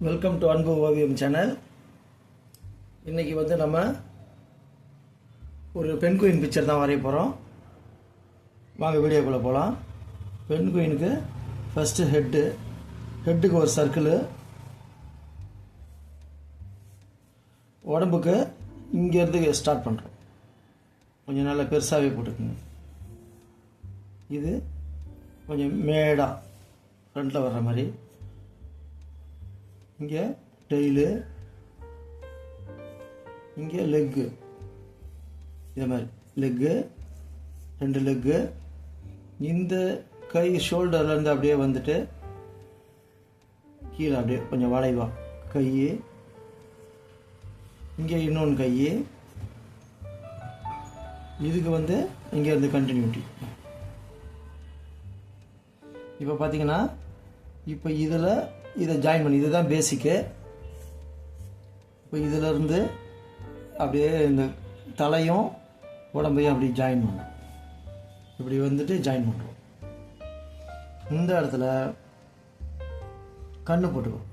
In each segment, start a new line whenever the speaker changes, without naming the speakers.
Welcome to அன்பு ஓவியம் channel. இன்றைக்கி நம்ம ஒரு பெண் குயின் பிக்சர் தான் வரைய போகிறோம். வாங்க வீடியோக்குள்ளே போகலாம். பெண் குயினுக்கு ஃபஸ்ட்டு ஹெட்டுக்கு ஒரு சர்க்கிள், உடம்புக்கு இங்கேருந்து ஸ்டார்ட் பண்ணுறோம். கொஞ்சம் நல்லா பெருசாகவே போட்டுக்குங்க. இது கொஞ்சம் மேடாக ஃப்ரண்ட்டில் வர்ற மாதிரி. இங்கே டெய்லு, இங்கே லெக்கு, இதை மாதிரி லெக்கு, 2 லெக்கு. இந்த கை ஷோல்டர்லேருந்து அப்படியே வந்துட்டு கீழே அப்படியே கொஞ்சம் வளைவா கை, இங்கே இன்னொன்று கை, இதுக்கு இங்கேருந்து கண்டினியூட்டி. இப்போ பார்த்தீங்கன்னா இப்போ இதை ஜாயின் பண்ணி, இதுதான் பேசிக்கு. இப்போ இதிலேருந்து அப்படியே இந்த தலையும் உடம்பையும் அப்படி ஜாயின் பண்ணும். இப்படி ஜாயின் பண்ணுறோம். இந்த இடத்துல கண்ணு போட்டுக்கும்.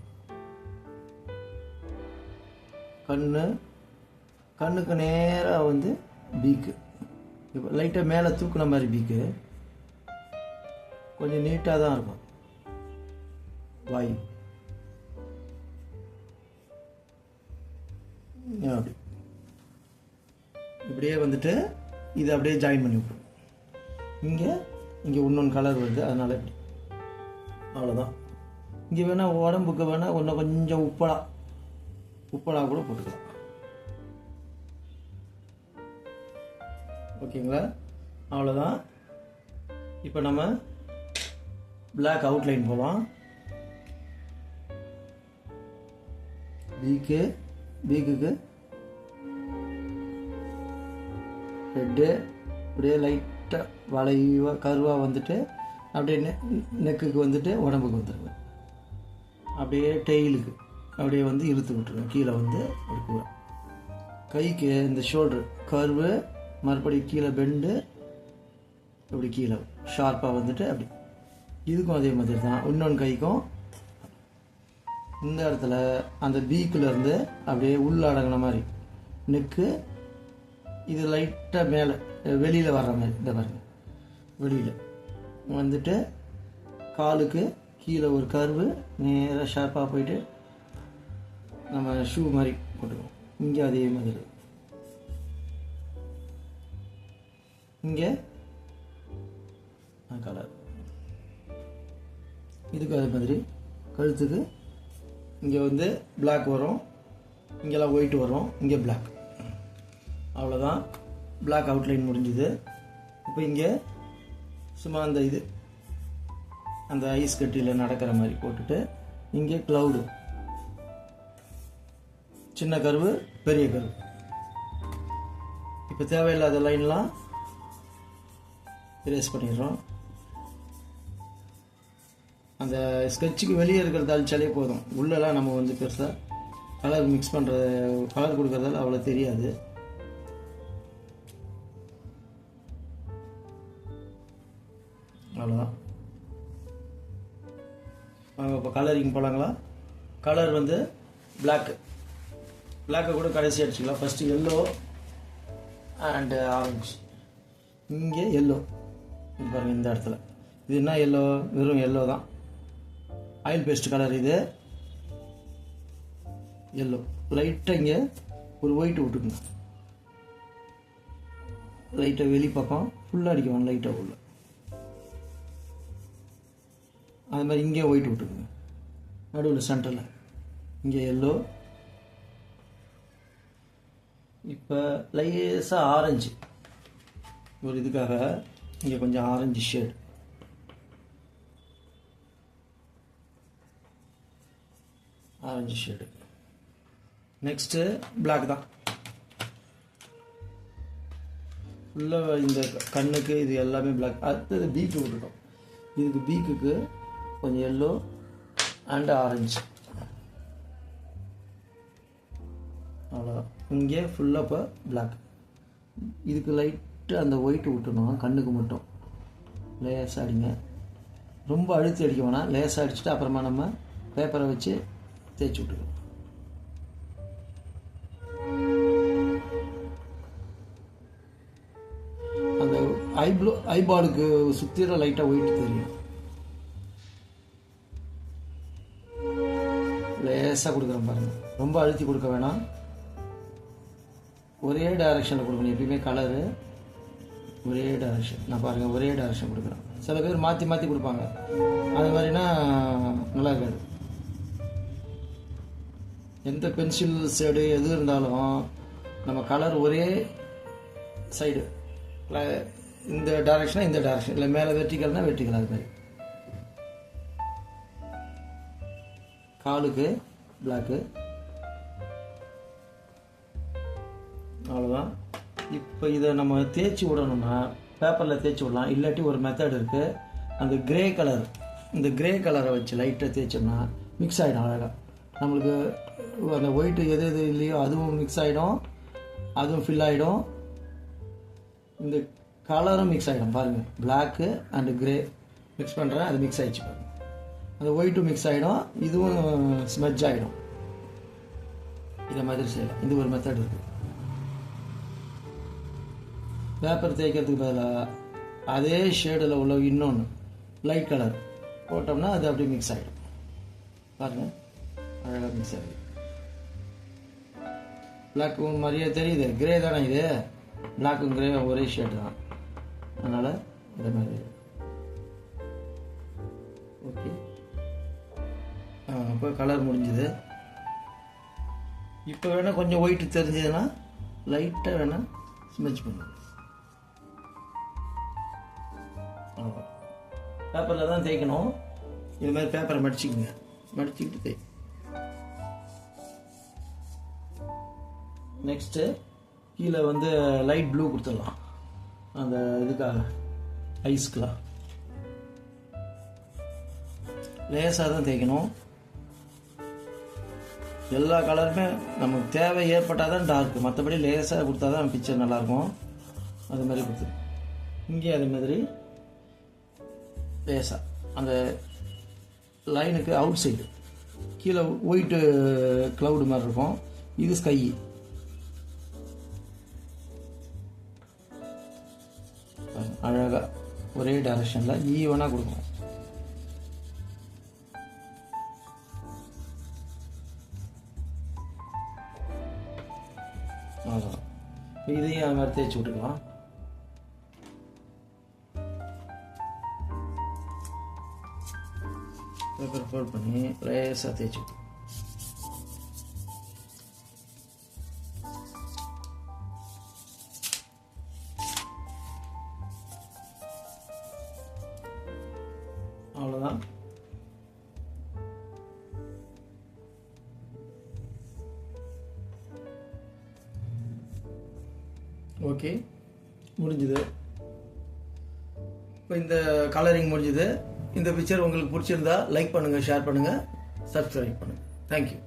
கண்ணுக்கு நேராக பீக்கு. இப்போ லைட்டாக மேலே தூக்குன மாதிரி பீக்கு. கொஞ்சம் நீட்டாக தான் இருக்கும் வாய். அப்படி இப்படியே இதை அப்படியே ஜாயின் பண்ணி விட்டுரும். இங்கே இன்னொன்று கலர் வருது, அதனால் இப்படி. அவ்வளோதான். இங்கே வேணால் உடம்புக்கு வேணால் இன்னும் கொஞ்சம் உப்பலா கூட போட்டுக்கலாம். ஓகேங்களா? அவ்வளோதான். இப்போ நம்ம பிளாக் அவுட்லைன் போகலாம். பீக்குக்கு ஹெட்டு அப்படியே லைட்டாக வளைவாக கருவாக அப்படியே நெக்குக்கு உடம்புக்கு வந்துடுங்க. அப்படியே டெய்லுக்கு அப்படியே இழுத்து விட்டுருங்க. கீழே ஒரு கைக்கு இந்த ஷோல்டர் கர்வு, மறுபடியும் கீழே பெண்டு, இப்படி கீழே ஷார்ப்பாக அப்படி. இதுக்கும் அதே மாதிரி தான். இன்னொன்று கைக்கும் இந்த இடத்துல அந்த பீக்கிலேருந்து அப்படியே உள்ளடங்கின மாதிரி நெக்கு, இது லைட்டாக மேலே வெளியில் வர்ற மாதிரி. இந்த பாருங்க, வெளியில் காலுக்கு கீழே ஒரு கர்வு நேராக ஷார்ப்பாக போயிட்டு நம்ம ஷூ மாதிரி போட்டுக்குவோம். இங்கே அதே மாதிரி. இங்கே கலர், இதுக்கு அதே மாதிரி. கழுத்துக்கு இங்கே பிளாக் வரும், இங்கெல்லாம் ஒயிட் வரும், இங்கே பிளாக். அவ்வளோதான். பிளாக் அவுட்லைன் முடிஞ்சுது. இப்போ இங்கே சும்மா அந்த ஐஸ் கட்டியில் நடக்கிற மாதிரி போட்டுட்டு, இங்கே க்ளவுடு, சின்ன கர்வு, பெரிய கர்வு. இப்போ தேவையில்லாத லைன்லாம் எரேஸ் பண்ணிடுறோம். அந்த ஸ்கெட்சுக்கு வெளியே இருக்கிறத அழிச்சாலே போதும். உள்ளெல்லாம் நம்ம பெருசாக கலர் மிக்ஸ் பண்ணுறது, கலர் கொடுக்கறதால அவ்வளோ தெரியாது. அவ்வளோதான். இப்போ கலரிங் போகலாங்களா? கலர் பிளாக்கை கூட கடைசி அடிச்சுக்கலாம். First yellow and orange. இங்கே எல்லோ பாருங்கள், இந்த இடத்துல இது என்ன எல்லோ? வெறும் எல்லோ தான். Oil paste colour. இது எல்லோ. லைட்டாக இங்கே ஒரு ஒயிட் விட்டுக்குங்க. லைட்டாக வெளி பக்கம் ஃபுல்லாக அடிக்கணும், லைட்டாக உள்ள. அது மாதிரி இங்கே ஒயிட் விட்டுக்குங்க. நடுவில் சென்டரில் இங்கே எல்லோ. இப்போ லைஸாக ஆரஞ்சு ஒரு இதுக்காக இங்கே கொஞ்சம் orange shade. Orange shade. Next black தான். ஃபுல்லாக இந்த கண்ணுக்கு இது எல்லாமே பிளாக். அடுத்தது பீக்கு விட்டுட்டோம். இதுக்கு பீக்குக்கு கொஞ்சம் எல்லோ அண்ட் ஆரஞ்சு. அவ்வளோதான். இங்கே ஃபுல்லாக இப்போ பிளாக். இதுக்கு லைட்டு அந்த ஒயிட் விட்டுணும். கண்ணுக்கு மட்டும் லேசாக அடிங்க. ரொம்ப அழுத்தி அடிக்க வேணாம். லேசாக அடிச்சுட்டு அப்புறமா நம்ம பேப்பரை வச்சு தேய்ச்சி விட்டுக்கலாம். அந்த ஐபாலுக்கு சுற்றிற லைட்டாக ஒயிட் தெரியும். லேசாக கொடுக்குறேன் பாருங்கள், ரொம்ப அழுத்தி கொடுக்க வேணாம், ஒரே டைரக்ஷனில் கொடுக்கணும். எப்பயுமே கலரு ஒரே டைரக்ஷன். நான் பாருங்கள் ஒரே டைரக்ஷன் கொடுக்குறேன். சில பேர் மாற்றி மாற்றி கொடுப்பாங்க, அது மாதிரினா நல்லா இருக்காது. எந்த பென்சில் ஷேடு எது இருந்தாலும் நம்ம கலர் ஒரே சைடு, இந்த டைரக்ஷனாக இந்த டைரக்ஷன், இல்லை மேலே வெர்டிக்கல்னால் வெர்டிக்கல். அது மாதிரி காலுக்கு பிளாக்கு. அவ்வளோதான். இப்போ இதை நம்ம தேய்ச்சி விடணும்னா பேப்பரில் தேய்ச்சி விடலாம், இல்லாட்டி ஒரு மெத்தட் இருக்குது. அந்த கிரே கலர், இந்த கிரே கலரை வச்சு லைட்டாக தேய்ச்சோம்னா மிக்ஸ் ஆகிடும் அழகாக. நம்மளுக்கு அந்த ஒயிட்டு எது எது இல்லையோ அதுவும் மிக்ஸ் ஆகிடும், அதுவும் ஃபில் ஆகிடும், இந்த கலரும் மிக்ஸ் ஆகிடும். பாருங்கள், பிளாக்கு அண்டு கிரே மிக்ஸ் பண்ணுறேன், அது மிக்ஸ் ஆகிடுச்சு பாருங்கள். அந்த ஒயிட்டும் மிக்ஸ் ஆகிடும், இதுவும் ஸ்மெட்ஜ் ஆகிடும். இதை மாதிரி செய்யலாம். இது ஒரு மெத்தட் இருக்குது. பேப்பர் தேய்க்கிறதுக்கு பதிலாக அதே ஷேடில் உள்ள இன்னொன்று லைட் கலர் போட்டோம்னா அது அப்படியே மிக்ஸ் ஆகிடும். பாருங்கள், அழகாக மிக்ஸ் ஆகிடும். பிளாக்கும் மாதிரியே தெரியுது, கிரே தானே இது, பிளாக்கும் கிரே ஒரே ஷேடு தான், அதனால் இதே மாதிரி. ஓகே, இப்போ கலர் முடிஞ்சுது. இப்போ வேணால் கொஞ்சம் ஒயிட்டு தெரிஞ்சதுன்னா லைட்டாக வேணால் ஸ்மெச் பண்ணுங்க. பேப்பரில் தான் தேய்க்கணும். இது மாதிரி பேப்பரை மடிச்சுக்குங்க, மடிச்சுக்கிட்டு தேய். நெக்ஸ்ட்டு கீழே வந்து லைட் ப்ளூ கொடுத்துடலாம், அந்த இதுக்காக ஐஸ்க்கெலாம். லேசாக தான் தேய்க்கணும். எல்லா கலருமே நமக்கு தேவை ஏற்பட்டால் தான் டார்க்கு, மற்றபடி லேசாக கொடுத்தா தான் பிக்சர் நல்லாயிருக்கும். அது மாதிரி கொடுத்து இங்கே அதே மாதிரி லேசாக அந்த லைனுக்கு அவுட் சைடு கீழே ஒயிட்டு க்ளவுடு மாதிரி இருக்கும், இது ஸ்கை. அழகாக ஒரே டைரக்ஷனில் ஈவனாக கொடுக்கணும். அதான் இதையும் அது மாதிரி தேய்ச்சி விட்டுக்கலாம். பேப்பர் ஃபோல்ட் பண்ணி லேசாக தேய்ச்சி விட்டு அவ்வளோதான். ஓகே, முடிஞ்சுது. இப்போ இந்த கலரிங் முடிஞ்சுது. இந்த பிக்சர் உங்களுக்கு பிடிச்சிருந்தா லைக் பண்ணுங்கள், ஷேர் பண்ணுங்கள், சப்ஸ்கிரைப் பண்ணுங்கள். தேங்க்யூ.